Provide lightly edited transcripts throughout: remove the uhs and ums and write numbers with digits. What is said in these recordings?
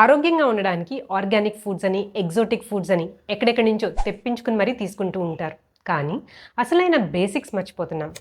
ఆరోగ్యంగా ఉండడానికి organic foods అని, ఎగ్జోటిక్ ఫుడ్స్ అని ఎక్కడెక్కడి నుంచో తెప్పించుకుని మరీ తీసుకుంటూ ఉంటారు. కానీ అసలైన బేసిక్స్ మర్చిపోతున్నాం.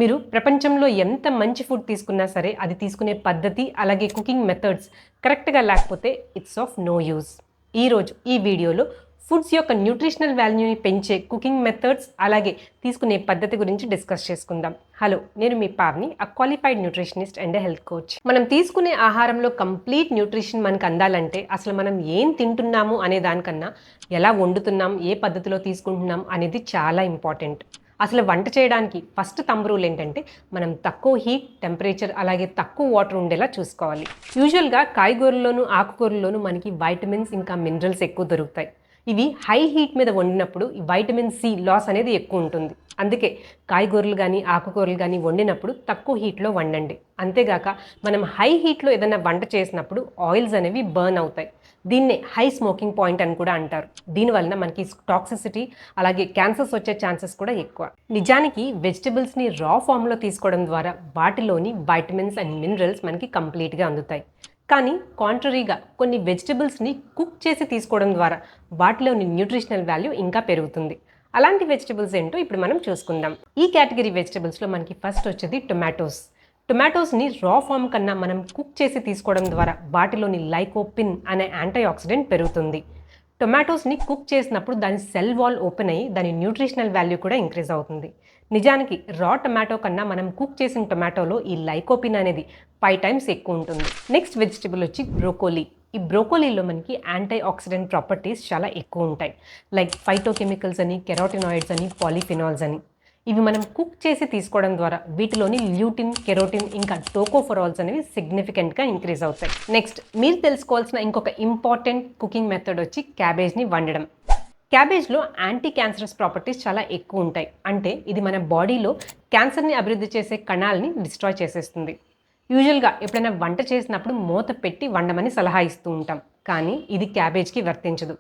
మీరు ప్రపంచంలో ఎంత మంచి ఫుడ్ తీసుకున్నా సరే, అది తీసుకునే పద్ధతి, అలాగే కుకింగ్ మెథడ్స్ కరెక్ట్‌గా లేకపోతే ఇట్స్ ఆఫ్ నో యూజ్. ఈరోజు ఈ వీడియోలో ఫుడ్స్ యొక్క న్యూట్రిషనల్ వాల్యూని పెంచే కుకింగ్ మెథడ్స్, అలాగే తీసుకునే పద్ధతి గురించి డిస్కస్ చేసుకుందాం. హలో, నేను మీ Pavni, qualified nutritionist and health coach. మనం తీసుకునే ఆహారంలో కంప్లీట్ న్యూట్రిషన్ మనకు అందాలంటే అసలు మనం ఏం తింటున్నాము అనే దానికన్నా ఎలా వండుతున్నాం, ఏ పద్ధతిలో తీసుకుంటున్నాం అనేది చాలా ఇంపార్టెంట్. అసలు వంట చేయడానికి ఫస్ట్ థంబ్ రూల్ ఏంటంటే మనం తక్కువ హీట్, టెంపరేచర్, అలాగే తక్కువ వాటర్ ఉండేలా చూసుకోవాలి. యూజువల్గా కాయగూరల్లోనూ ఆకుకూరల్లోనూ మనకి వైటమిన్స్ ఇంకా మినరల్స్ ఎక్కువ దొరుకుతాయి. ఇవి హై హీట్ మీద వండినప్పుడు ఈ వైటమిన్ సి లాస్ అనేది ఎక్కువ ఉంటుంది. అందుకే కాయగూరలు కానీ ఆకుకూరలు కానీ వండినప్పుడు తక్కువ హీట్లో వండండి. అంతేగాక మనం హై హీట్లో ఏదైనా వంట చేసినప్పుడు ఆయిల్స్ అనేవి బర్న్ అవుతాయి. దీన్నే హై స్మోకింగ్ పాయింట్ అని కూడా అంటారు. దీనివలన మనకి టాక్సిసిటీ, అలాగే క్యాన్సర్స్ వచ్చే ఛాన్సెస్ కూడా ఎక్కువ. నిజానికి వెజిటబుల్స్ని రా ఫామ్లో తీసుకోవడం ద్వారా వాటిలోని వైటమిన్స్ అండ్ మినరల్స్ మనకి కంప్లీట్గా అందుతాయి. కానీ కాంట్రరీగా కొన్ని వెజిటబుల్స్ని కుక్ చేసి తీసుకోవడం ద్వారా వాటిలోని న్యూట్రిషనల్ వాల్యూ ఇంకా పెరుగుతుంది. అలాంటి వెజిటబుల్స్ ఏంటో ఇప్పుడు మనం చూసుకుందాం. ఈ కేటగిరీ వెజిటబుల్స్లో మనకి ఫస్ట్ వచ్చేది టొమాటోస్. టొమాటోస్ని రా ఫామ్ కన్నా మనం కుక్ చేసి తీసుకోవడం ద్వారా వాటిలోని లైకోపిన్ అనే యాంటీ ఆక్సిడెంట్ పెరుగుతుంది. టొమాటోస్ని కుక్ చేసినప్పుడు దాని సెల్ వాల్ ఓపెన్ అయ్యి దాని న్యూట్రిషనల్ వాల్యూ కూడా ఇంక్రీజ్ అవుతుంది. నిజానికి రా టొమాటో కన్నా మనం కుక్ చేసిన టొమాటోలో ఈ లైకోపిన్ అనేది 5 టైమ్స్ ఎక్కువ ఉంటుంది. నెక్స్ట్ వెజిటబుల్ వచ్చి బ్రోకోలీ. ఈ బ్రోకోలీలో మనకి యాంటీ ఆక్సిడెంట్ ప్రాపర్టీస్ చాలా ఎక్కువ ఉంటాయి. లైక్ ఫైటోకెమికల్స్ అని, కెరోటినాయిడ్స్ అని, పాలిఫినాల్స్ అని. ఇవి మనం కుక్ చేసి తీసుకోవడం ద్వారా వీటిలోని ల్యూటిన్, కెరోటిన్ ఇంకా టోకోఫెరాల్స్ అనేవి సిగ్నిఫికెంట్గా ఇంక్రీజ్ అవుతాయి. నెక్స్ట్ మీరు తెలుసుకోవాల్సిన ఇంకొక ఇంపార్టెంట్ కుకింగ్ మెథడ్ వచ్చి క్యాబేజ్ని వండడం. క్యాబేజ్లో యాంటీ క్యాన్సరస్ ప్రాపర్టీస్ చాలా ఎక్కువ ఉంటాయి. అంటే ఇది మన బాడీలో క్యాన్సర్ని అభివృద్ధి చేసే కణాలని డిస్ట్రాయ్ చేసేస్తుంది. యూజువల్గా ఎప్పుడైనా వంట చేసినప్పుడు మూత పెట్టి వండమని సలహా ఇస్తూ ఉంటాం. కానీ ఇది క్యాబేజ్కి వర్తించదు.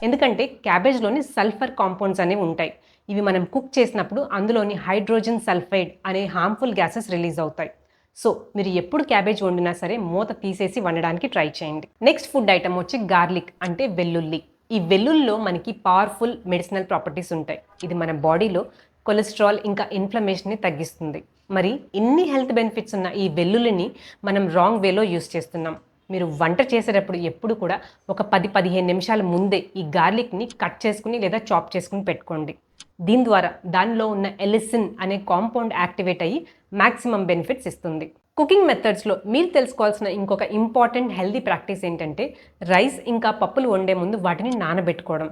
ఎందుకంటే క్యాబేజ్లోని సల్ఫర్ కాంపౌండ్స్ అనేవి ఉంటాయి. ఇవి మనం కుక్ చేసినప్పుడు అందులోని హైడ్రోజన్ సల్ఫైడ్ అనే హార్మ్ఫుల్ గ్యాసెస్ రిలీజ్ అవుతాయి. సో మీరు ఎప్పుడు క్యాబేజ్ వండినా సరే మూత తీసేసి వండడానికి ట్రై చేయండి. నెక్స్ట్ ఫుడ్ ఐటమ్ వచ్చి గార్లిక్, అంటే వెల్లుల్లి. ఈ వెల్లుల్లిలో మనకి పవర్ఫుల్ మెడిసినల్ ప్రాపర్టీస్ ఉంటాయి. ఇది మన బాడీలో కొలెస్ట్రాల్ ఇంకా ఇన్ఫ్లమేషన్ని తగ్గిస్తుంది. మరి ఇన్ని హెల్త్ బెనిఫిట్స్ ఉన్న ఈ వెల్లుల్లిని మనం రాంగ్ వేలో యూస్ చేస్తున్నాం. మీరు వంట చేసేటప్పుడు ఎప్పుడు కూడా ఒక 10-15 నిమిషాల ముందే ఈ గార్లిక్ని కట్ చేసుకుని లేదా చాప్ చేసుకుని పెట్టుకోండి. దీని ద్వారా దానిలో ఉన్న ఎలిసిన్ అనే కాంపౌండ్ యాక్టివేట్ అయ్యి మ్యాక్సిమం బెనిఫిట్స్ ఇస్తుంది. కుకింగ్ మెథడ్స్లో మీరు తెలుసుకోవాల్సిన ఇంకొక ఇంపార్టెంట్ హెల్తీ ప్రాక్టీస్ ఏంటంటే రైస్ ఇంకా పప్పులు వండే ముందు వాటిని నానబెట్టుకోవడం.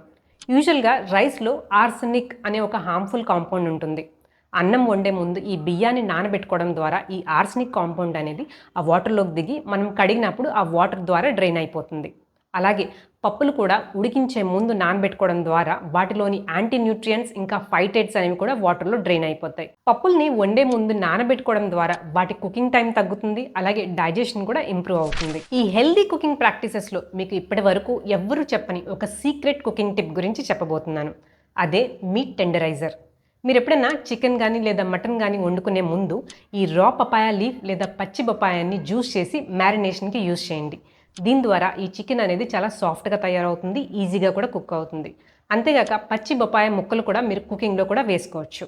యూజువల్గా రైస్లో ఆర్సెనిక్ అనే ఒక హార్మ్ఫుల్ కాంపౌండ్ ఉంటుంది. అన్నం వండే ముందు ఈ బియ్యాన్ని నానబెట్టుకోవడం ద్వారా ఈ ఆర్సెనిక్ కాంపౌండ్ అనేది ఆ వాటర్లోకి దిగి మనం కడిగినప్పుడు ఆ వాటర్ ద్వారా డ్రైన్ అయిపోతుంది. అలాగే పప్పులు కూడా ఉడికించే ముందు నానబెట్టుకోవడం ద్వారా వాటిలోని యాంటీ న్యూట్రియంట్స్ ఇంకా ఫైటేట్స్ అనేవి కూడా వాటర్లో డ్రైన్ అయిపోతాయి. పప్పుల్ని వండే ముందు నానబెట్టుకోవడం ద్వారా వాటి కుకింగ్ టైం తగ్గుతుంది, అలాగే డైజెషన్ కూడా ఇంప్రూవ్ అవుతుంది. ఈ హెల్దీ కుకింగ్ ప్రాక్టీసెస్లో మీకు ఇప్పటి వరకు ఎవ్వరూ చెప్పని ఒక సీక్రెట్ కుకింగ్ టిప్ గురించి చెప్పబోతున్నాను. అదే మీట్ టెండరైజర్. మీరు ఎప్పుడైనా చికెన్ కానీ లేదా మటన్ కానీ వండుకునే ముందు ఈ రా పపాయ లీఫ్ లేదా పచ్చి బొప్పాయాన్ని జ్యూస్ చేసి మ్యారినేషన్కి యూజ్ చేయండి. దీని ద్వారా ఈ చికెన్ అనేది చాలా సాఫ్ట్గా తయారవుతుంది, ఈజీగా కూడా కుక్ అవుతుంది. అంతేగాక పచ్చి బొప్పాయ ముక్కలు కూడా మీరు కుకింగ్లో కూడా వేసుకోవచ్చు.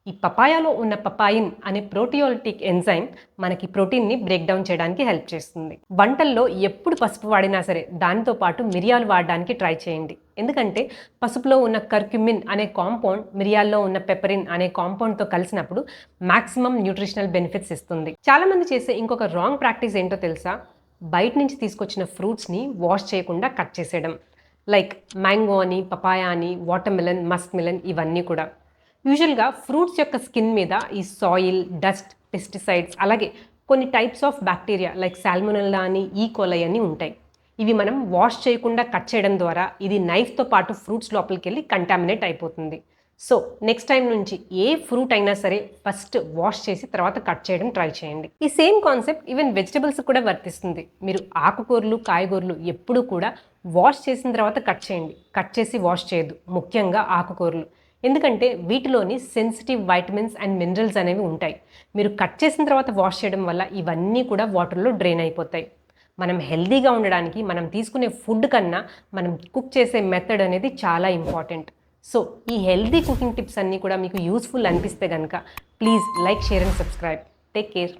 ఈ పపాయాలో ఉన్న పపాయిన్ అనే ప్రోటియోలిటిక్ ఎంజైమ్ మనకి ప్రోటీన్ని బ్రేక్ డౌన్ చేయడానికి హెల్ప్ చేస్తుంది. వంటల్లో ఎప్పుడు పసుపు వాడినా సరే దానితో పాటు మిరియాలు వాడడానికి ట్రై చేయండి. ఎందుకంటే పసుపులో ఉన్న కర్క్యుమిన్ అనే కాంపౌండ్ మిరియాల్లో ఉన్న పెపరిన్ అనే కాంపౌండ్తో కలిసినప్పుడు మ్యాక్సిమం న్యూట్రిషనల్ బెనిఫిట్స్ ఇస్తుంది. చాలామంది చేసే ఇంకొక రాంగ్ ప్రాక్టీస్ ఏంటో తెలుసా? బయట నుంచి తీసుకొచ్చిన ఫ్రూట్స్ని వాష్ చేయకుండా కట్ చేసేయడం. లైక్ మ్యాంగో అని, పపాయా అని, వాటర్ మిలన్, మస్క్ మిలన్, ఇవన్నీ కూడా. యూజువల్గా ఫ్రూట్స్ యొక్క స్కిన్ మీద ఈ సాయిల్, డస్ట్, పెస్టిసైడ్స్, అలాగే కొన్ని types of bacteria like salmonella అని, ఈకోలై అని ఉంటాయి. ఇవి మనం వాష్ చేయకుండా కట్ చేయడం ద్వారా ఇది నైఫ్తో పాటు ఫ్రూట్స్ లోపలికి వెళ్ళి కంటామినేట్ అయిపోతుంది. సో నెక్స్ట్ టైం నుంచి ఏ ఫ్రూట్ అయినా సరే ఫస్ట్ వాష్ చేసి తర్వాత కట్ చేయడం ట్రై చేయండి. ఈ సేమ్ కాన్సెప్ట్ ఈవెన్ వెజిటబుల్స్ కూడా వర్తిస్తుంది. మీరు ఆకుకూరలు, కాయగూరలు ఎప్పుడూ కూడా వాష్ చేసిన తర్వాత కట్ చేయండి, కట్ చేసి వాష్ చేయొద్దు. ముఖ్యంగా ఆకుకూరలు. ఎందుకంటే వీటిలోని సెన్సిటివ్ వైటమిన్స్ అండ్ మినరల్స్ అనేవి ఉంటాయి. మీరు కట్ చేసిన తర్వాత వాష్ చేయడం వల్ల ఇవన్నీ కూడా వాటర్లో డ్రైన్ అయిపోతాయి. మనం హెల్తీగా ఉండడానికి మనం తీసుకునే ఫుడ్ కన్నా మనం కుక్ చేసే మెథడ్ అనేది చాలా ఇంపార్టెంట్. సో ఈ హెల్తీ కుకింగ్ టిప్స్ అన్నీ కూడా మీకు యూస్ఫుల్ అనిపిస్తే కనుక please like, share and subscribe. Take care.